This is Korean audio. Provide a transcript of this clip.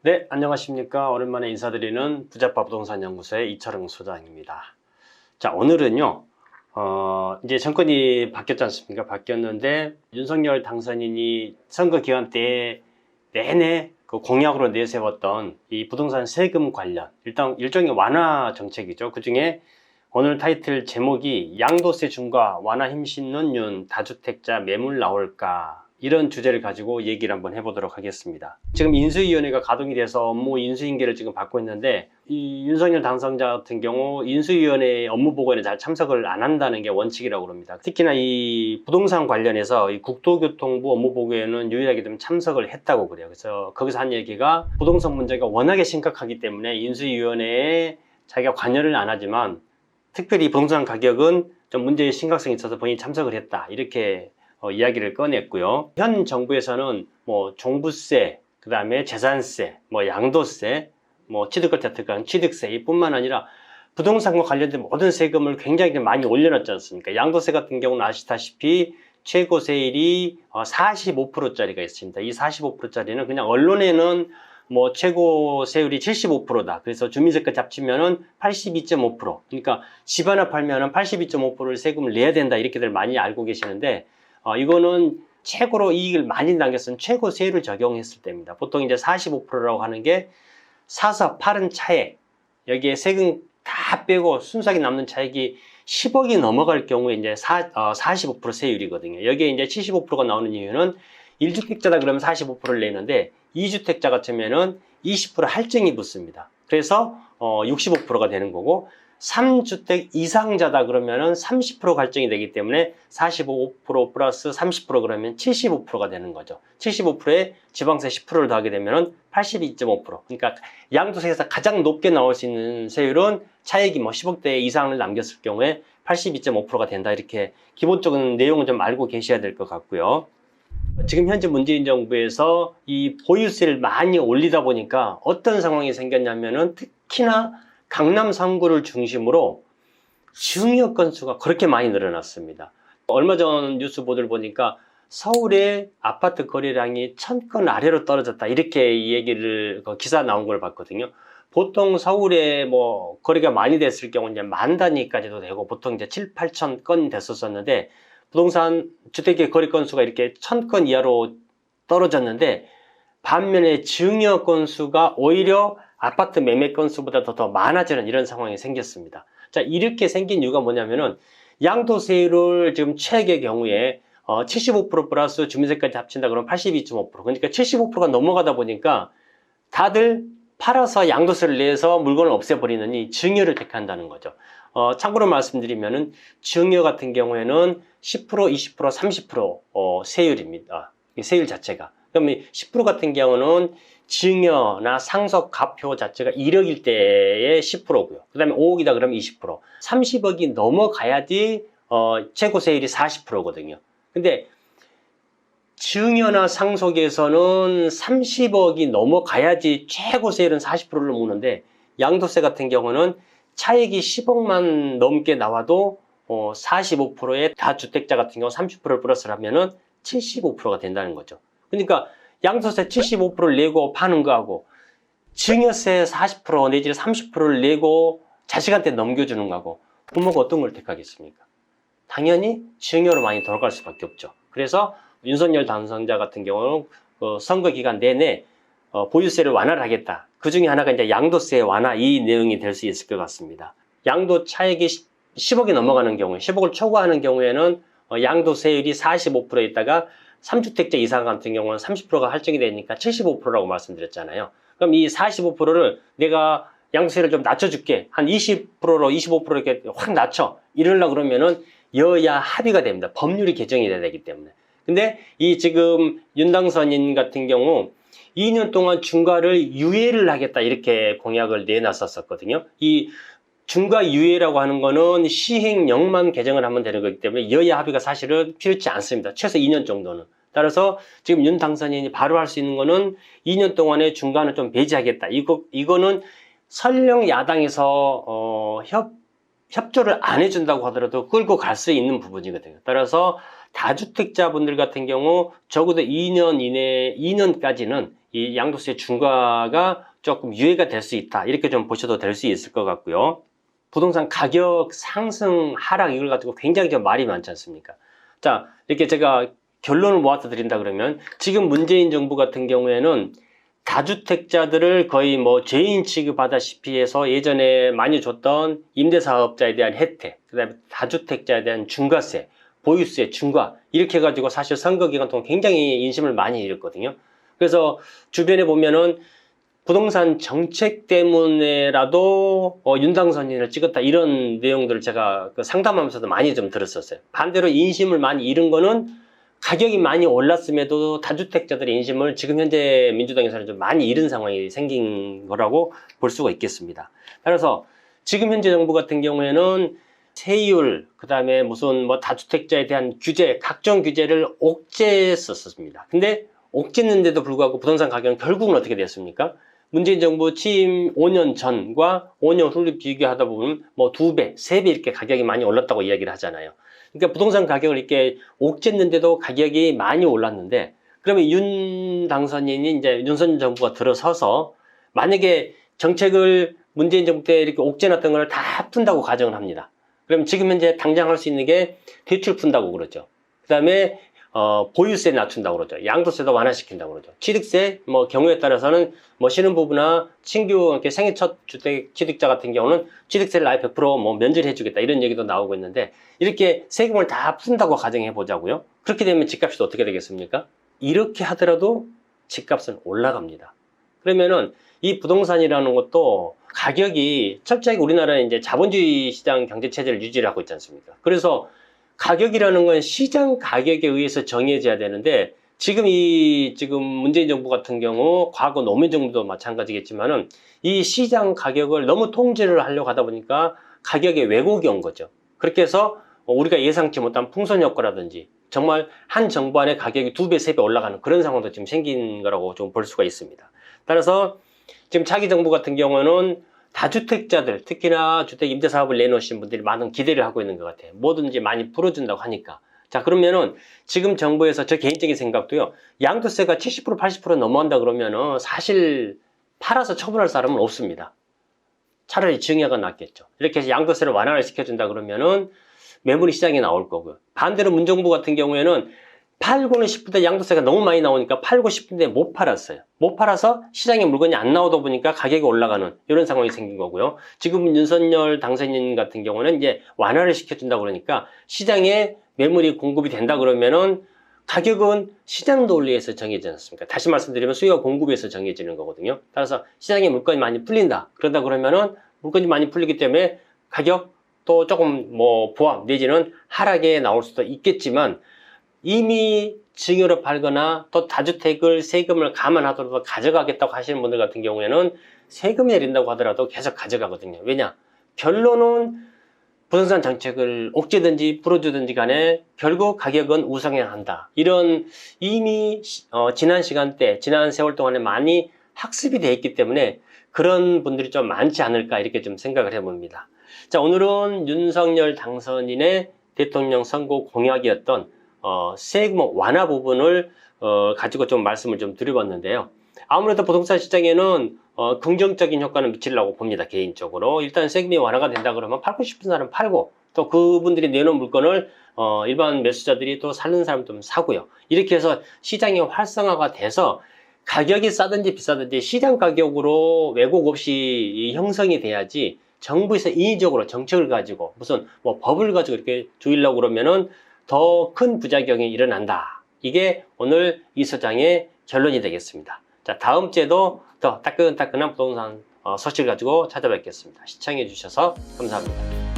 네, 안녕하십니까. 오랜만에 인사드리는 부자파 부동산 연구소의 이철흥 소장입니다. 자, 오늘은요, 이제 정권이 바뀌었지 않습니까? 바뀌었는데, 윤석열 당선인이 선거 기간 때 내내 그 공약으로 내세웠던 이 부동산 세금 관련, 일단 일종의 완화 정책이죠. 그 중에 오늘 타이틀 제목이 양도세 중과 완화 힘심는 윤 다주택자 매물 나올까? 이런 주제를 가지고 얘기를 한번 해보도록 하겠습니다. 지금 인수위원회가 가동이 돼서 업무 인수인계를 지금 받고 있는데, 이 윤석열 당선자 같은 경우 인수위원회 업무 보고에는 잘 참석을 안 한다는 게 원칙이라고 합니다. 특히나 이 부동산 관련해서 이 국토교통부 업무 보고에는 유일하게 좀 참석을 했다고 그래요. 그래서 거기서 한 얘기가 부동산 문제가 워낙에 심각하기 때문에 인수위원회에 자기가 관여를 안 하지만 특별히 부동산 가격은 좀 문제의 심각성이 있어서 본인이 참석을 했다, 이렇게 이야기를 꺼냈고요. 현 정부에서는 뭐 종부세, 그 다음에 재산세, 뭐 양도세, 뭐 취득을 혜택한 취득세 이뿐만 아니라 부동산과 관련된 모든 세금을 굉장히 많이 올려놨지 않습니까? 양도세 같은 경우는 아시다시피 최고 세율이 45%짜리가 있습니다. 이 45%짜리는 그냥 언론에는 뭐 최고 세율이 75%다. 그래서 주민세까지 합치면은 82.5%. 그러니까 집 하나 팔면은 82.5%를 세금을 내야 된다, 이렇게들 많이 알고 계시는데, 이거는 최고로 이익을 많이 남겼으면 최고 세율을 적용했을 때입니다. 보통 이제 45%라고 하는 게 사서 팔은 차액, 여기에 세금 다 빼고 순수하게 남는 차액이 10억이 넘어갈 경우에 이제 45% 세율이거든요. 여기에 이제 75%가 나오는 이유는 1주택자다 그러면 45%를 내는데 2주택자 같으면은 20% 할증이 붙습니다. 그래서 65%가 되는 거고, 3주택 이상자다 그러면은 30% 갈증이 되기 때문에 45% 플러스 30% 그러면 75%가 되는 거죠. 75%에 지방세 10%를 더하게 되면은 82.5%. 그러니까 양도세에서 가장 높게 나올 수 있는 세율은 차액이 뭐 10억대 이상을 남겼을 경우에 82.5%가 된다. 이렇게 기본적인 내용은 좀 알고 계셔야 될 것 같고요. 지금 현재 문재인 정부에서 이 보유세를 많이 올리다 보니까 어떤 상황이 생겼냐면은, 특히나 강남 3구를 중심으로 증여 건수가 그렇게 많이 늘어났습니다. 얼마 전 뉴스 보도를 보니까 서울의 아파트 거래량이 1000건 아래로 떨어졌다, 이렇게 이 얘기를 기사 나온 걸 봤거든요. 보통 서울에 뭐 거래가 많이 됐을 경우 이제 만 단위까지도 되고 보통 이제 7, 8천 건 됐었었는데, 부동산 주택의 거래 건수가 이렇게 1000건 이하로 떨어졌는데, 반면에 증여 건수가 오히려 아파트 매매 건수보다 더 많아지는 이런 상황이 생겼습니다. 자, 이렇게 생긴 이유가 뭐냐면은, 양도세율을 지금 최악의 경우에 75% 플러스 주민세까지 합친다 그러면 82.5%, 그러니까 75%가 넘어가다 보니까 다들 팔아서 양도세를 내서 물건을 없애버리는 이 증여를 택한다는 거죠. 참고로 말씀드리면은 증여 같은 경우에는 10%, 20%, 30% 세율입니다. 이 세율 자체가. 그럼 10% 같은 경우는 증여나 상속 가표 자체가 1억일 때의 10%고요. 그 다음에 5억이다 그러면 20%. 30억이 넘어가야지 최고 세율이 40%거든요. 근데 증여나 상속에서는 30억이 넘어가야지 최고 세율은 40%를 묻는데, 양도세 같은 경우는 차액이 10억만 넘게 나와도 45%의 다주택자 같은 경우 30%를 플러스를 하면은 75%가 된다는 거죠. 그러니까 양도세 75%를 내고 파는 거하고 증여세 40% 내지 30%를 내고 자식한테 넘겨주는 거하고 부모가 어떤 걸 택하겠습니까? 당연히 증여로 많이 돌아갈 수밖에 없죠. 그래서 윤석열 당선자 같은 경우는 선거 기간 내내 보유세를 완화를 하겠다. 그 중에 하나가 이제 양도세 완화, 이 내용이 될 수 있을 것 같습니다. 양도 차액이 10억이 넘어가는 경우에, 10억을 초과하는 경우에는 양도세율이 45%에 있다가 3주택자 이상 같은 경우는 30%가 할증이 되니까 75%라고 말씀드렸잖아요. 그럼 이 45%를 내가 양도세를 좀 낮춰줄게, 한 20%로 25% 이렇게 확 낮춰, 이러려고 그러면은 여야 합의가 됩니다. 법률이 개정이 돼야 되기 때문에. 근데 이 지금 윤당선인 같은 경우 2년 동안 중과를 유예를 하겠다, 이렇게 공약을 내놨었거든요. 이 중과 유예라고 하는 거는 시행령만 개정을 하면 되는 거기 때문에 여야 합의가 사실은 필요치 않습니다. 최소 2년 정도는. 따라서 지금 윤 당선인이 바로 할 수 있는 거는 2년 동안의 중과는 좀 배제하겠다. 이거는 설령 야당에서 협조를 안 해준다고 하더라도 끌고 갈 수 있는 부분이거든요. 따라서 다주택자분들 같은 경우 적어도 2년 이내, 2년까지는 이 양도세 중과가 조금 유예가 될 수 있다. 이렇게 좀 보셔도 될 수 있을 것 같고요. 부동산 가격 상승, 하락 이걸 가지고 굉장히 좀 말이 많지 않습니까? 자, 이렇게 제가 결론을 모아서 드린다 그러면 지금 문재인 정부 같은 경우에는 다주택자들을 거의 뭐 죄인 취급하다시피 해서 예전에 많이 줬던 임대사업자에 대한 혜택, 그다음에 다주택자에 대한 중과세, 보유세 중과 이렇게 해가지고 사실 선거 기간 동안 굉장히 인심을 많이 잃었거든요. 그래서 주변에 보면은 부동산 정책 때문에라도 윤당선인을 찍었다 이런 내용들을 제가 상담하면서도 많이 좀 들었었어요. 반대로 인심을 많이 잃은 거는 가격이 많이 올랐음에도 다주택자들의 인심을 지금 현재 민주당에서는 좀 많이 잃은 상황이 생긴 거라고 볼 수가 있겠습니다. 따라서 지금 현재 정부 같은 경우에는 세율, 그 다음에 무슨 뭐 다주택자에 대한 규제, 각종 규제를 옥죄했었습니다. 근데 옥죄는데도 불구하고 부동산 가격은 결국은 어떻게 됐습니까? 문재인 정부 취임 5년 전과 5년 후를 비교하다 보면 뭐 2배, 3배 이렇게 가격이 많이 올랐다고 이야기를 하잖아요. 그러니까 부동산 가격을 이렇게 옥죄는데도 가격이 많이 올랐는데, 그러면 윤 당선인이 이제 윤석열 정부가 들어서서 만약에 정책을 문재인 정부 때 이렇게 옥죄놨던 걸 다 푼다고 가정을 합니다. 그럼 지금 현재 당장 할 수 있는 게 대출 푼다고 그러죠. 그 다음에 보유세 낮춘다고 그러죠. 양도세도 완화시킨다고 그러죠. 취득세, 뭐 경우에 따라서는 뭐 신혼부부나 신규 이렇게 생애 첫 주택 취득자 같은 경우는 취득세를 아예 100% 면제해 주겠다 이런 얘기도 나오고 있는데, 이렇게 세금을 다 푼다고 가정해 보자고요. 그렇게 되면 집값이 어떻게 되겠습니까? 이렇게 하더라도 집값은 올라갑니다. 그러면은 이 부동산이라는 것도 가격이 철저하게 우리나라는 이제 자본주의 시장 경제 체제를 유지를 하고 있지 않습니까? 그래서 가격이라는 건 시장 가격에 의해서 정해져야 되는데, 지금 문재인 정부 같은 경우, 과거 노무현 정부도 마찬가지겠지만은 이 시장 가격을 너무 통제를 하려고 하다 보니까 가격에 왜곡이 온 거죠. 그렇게 해서 우리가 예상치 못한 풍선 효과라든지 정말 한 정부 안에 가격이 2배, 3배 올라가는 그런 상황도 지금 생긴 거라고 좀 볼 수가 있습니다. 따라서 지금 차기 정부 같은 경우는 다주택자들, 특히나 주택 임대사업을 내놓으신 분들이 많은 기대를 하고 있는 것 같아요. 뭐든지 많이 풀어준다고 하니까. 자, 그러면은 지금 정부에서 저 개인적인 생각도요, 양도세가 70%, 80% 넘어간다 그러면은 사실 팔아서 처분할 사람은 없습니다. 차라리 증여가 낫겠죠. 이렇게 해서 양도세를 완화를 시켜준다 그러면은 매물이 시장에 나올 거고요. 반대로 문정부 같은 경우에는 팔고는 싶은데 양도세가 너무 많이 나오니까 팔고 싶은데 못 팔았어요. 못 팔아서 시장에 물건이 안 나오다 보니까 가격이 올라가는 이런 상황이 생긴 거고요. 지금 윤석열 당선인 같은 경우는 이제 완화를 시켜준다 그러니까 시장에 매물이 공급이 된다 그러면은 가격은 시장 논리에서 정해지지 않습니까? 다시 말씀드리면 수요와 공급에서 정해지는 거거든요. 따라서 시장에 물건이 많이 풀린다. 그러다 그러면은 물건이 많이 풀리기 때문에 가격도 조금 뭐 보합 내지는 하락에 나올 수도 있겠지만, 이미 증여로 팔거나 또 다주택을 세금을 감안하더라도 가져가겠다고 하시는 분들 같은 경우에는 세금 내린다고 하더라도 계속 가져가거든요. 왜냐? 결론은 부동산 정책을 옥죄든지 풀어주든지 간에 결국 가격은 우상향한다. 이런 이미 지난 시간대, 지난 세월 동안에 많이 학습이 되어 있기 때문에 그런 분들이 좀 많지 않을까 이렇게 좀 생각을 해봅니다. 자, 오늘은 윤석열 당선인의 대통령 선거 공약이었던 세금 완화 부분을 가지고 좀 말씀을 좀 드려봤는데요. 아무래도 부동산 시장에는 긍정적인 효과는 미치려고 봅니다. 개인적으로. 일단 세금이 완화가 된다 그러면 팔고 싶은 사람 팔고, 또 그분들이 내놓은 물건을 일반 매수자들이 또 사는 사람 좀 사고요. 이렇게 해서 시장이 활성화가 돼서 가격이 싸든지 비싸든지 시장 가격으로 왜곡 없이 형성이 돼야지, 정부에서 인위적으로 정책을 가지고 무슨 뭐 법을 가지고 이렇게 조이려고 그러면은 더 큰 부작용이 일어난다. 이게 오늘 이 소장의 결론이 되겠습니다. 자, 다음 주에도 더 따끈따끈한 부동산 소식을 가지고 찾아뵙겠습니다. 시청해 주셔서 감사합니다.